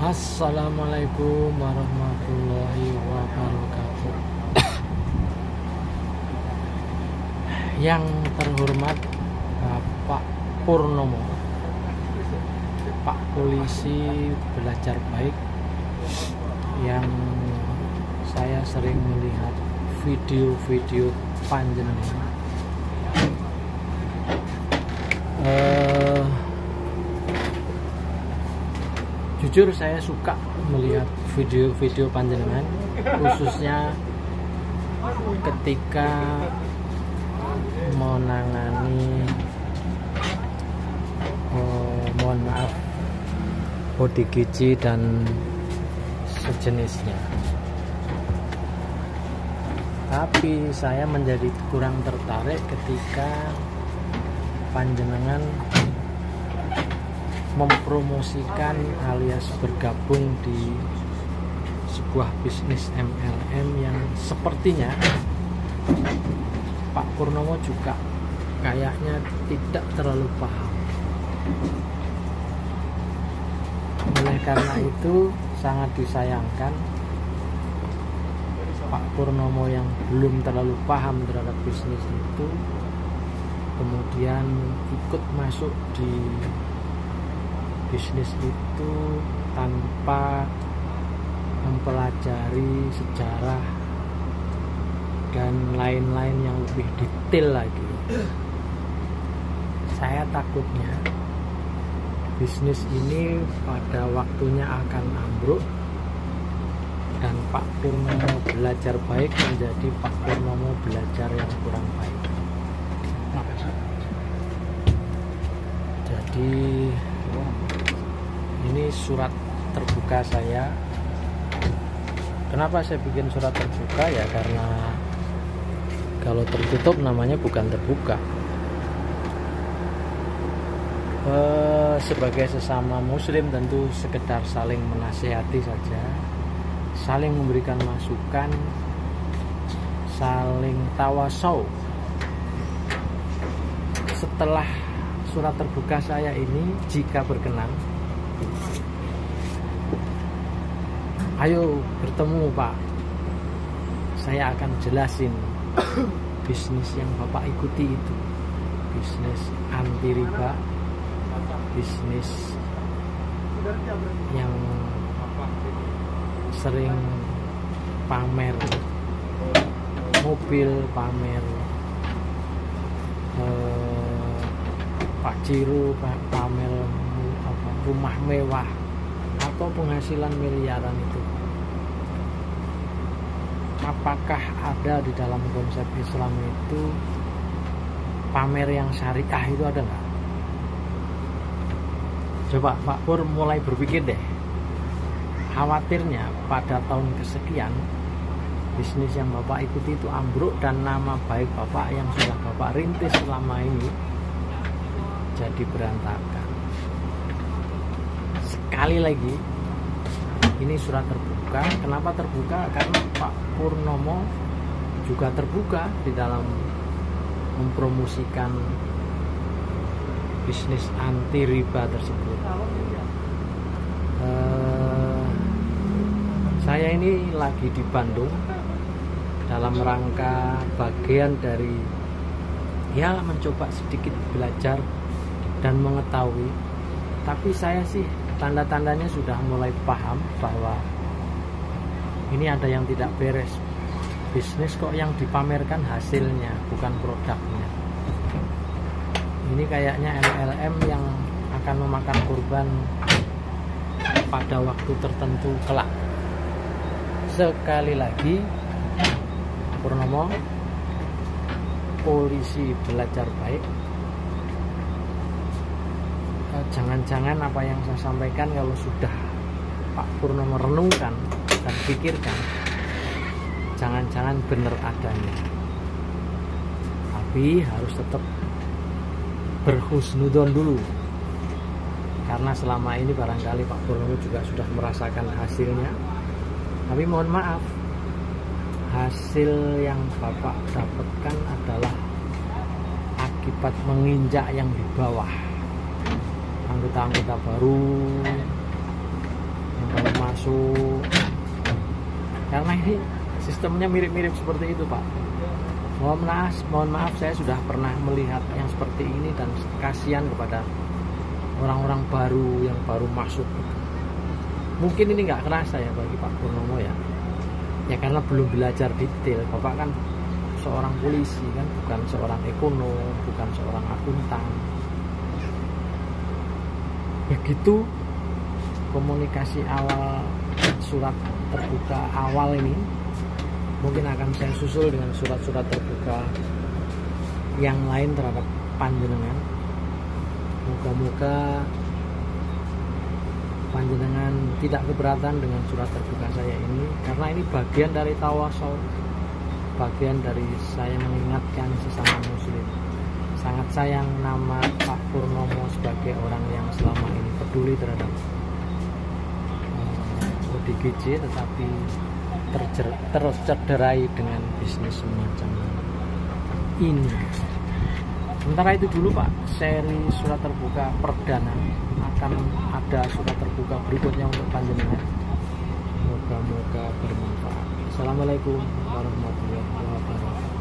Assalamualaikum warahmatullahi wabarakatuh. Yang terhormat Bapak Purnomo, Pak Polisi belajar baik, yang saya sering melihat video-video panjenengan. Jujur saya suka melihat video-video panjenengan, khususnya ketika menangani mohon maaf ODGJ dan sejenisnya. Tapi saya menjadi kurang tertarik ketika panjenengan mempromosikan alias bergabung di sebuah bisnis MLM yang sepertinya Pak Purnomo juga kayaknya tidak terlalu paham. Oleh karena itu sangat disayangkan Pak Purnomo yang belum terlalu paham terhadap bisnis itu kemudian ikut masuk di bisnis itu tanpa mempelajari sejarah dan lain-lain yang lebih detail lagi. Saya takutnya bisnis ini pada waktunya akan ambruk dan Pak Purnomo belajar baik menjadi Pak Purnomo belajar yang kurang baik. Jadi ini surat terbuka saya. Kenapa saya bikin surat terbuka? Ya karena kalau tertutup namanya bukan terbuka. Sebagai sesama muslim tentu sekedar saling menasihati saja, saling memberikan masukan, saling tawasau. Setelah surat terbuka saya ini, jika berkenan, ayo bertemu Pak, saya akan jelasin bisnis yang Bapak ikuti itu, bisnis anti riba, bisnis yang sering pamer mobil, pamer Pak Ciru, pamer rumah mewah atau penghasilan miliaran itu. Apakah ada di dalam konsep Islam itu pamer yang syariah itu ada nggak? Coba Pak Pur mulai berpikir deh. Khawatirnya pada tahun kesekian bisnis yang Bapak ikuti itu ambruk dan nama baik Bapak yang sudah Bapak rintis selama ini jadi berantakan. Sekali lagi, ini surat terbuka. Kenapa terbuka? Karena Pak Purnomo juga terbuka di dalam mempromosikan bisnis anti riba tersebut. Saya ini lagi di Bandung dalam rangka bagian dari mencoba sedikit belajar dan mengetahui. Tapi saya sih tanda-tandanya sudah mulai paham bahwa ini ada yang tidak beres. Bisnis kok yang dipamerkan hasilnya, bukan produknya. Ini kayaknya MLM yang akan memakan korban pada waktu tertentu kelak. Sekali lagi, Purnomo, polisi belajar baik. Jangan-jangan apa yang saya sampaikan kalau sudah Pak Purnomo renungkan dan pikirkan, jangan-jangan benar adanya. Tapi harus tetap berhusnudon dulu, karena selama ini barangkali Pak Purnomo juga sudah merasakan hasilnya. Tapi mohon maaf, hasil yang Bapak dapatkan adalah akibat menginjak yang di bawah. Anggota-anggota baru yang masuk, karena ini sistemnya mirip-mirip seperti itu Pak. Mohon maaf saya sudah pernah melihat yang seperti ini dan kasihan kepada orang-orang baru yang baru masuk. Mungkin ini nggak kerasa ya bagi Pak Purnomo ya karena belum belajar detail. Bapak kan seorang polisi kan, bukan seorang ekonom, bukan seorang akuntan. Begitu komunikasi awal surat terbuka awal ini, mungkin akan saya susul dengan surat-surat terbuka yang lain terhadap panjenengan. Moga-moga panjenengan tidak keberatan dengan surat terbuka saya ini, karena ini bagian dari tawasul, bagian dari saya mengingatkan sesama muslim. Sangat sayang nama Pak Purnomo sebagai orang yang selama ini peduli terhadap ODGJ, tetapi tercederai dengan bisnis semacam ini. Sementara itu dulu Pak, seri surat terbuka perdana, akan ada surat terbuka berikutnya untuk panjenengan. Moga-moga bermanfaat. Assalamualaikum warahmatullahi wabarakatuh.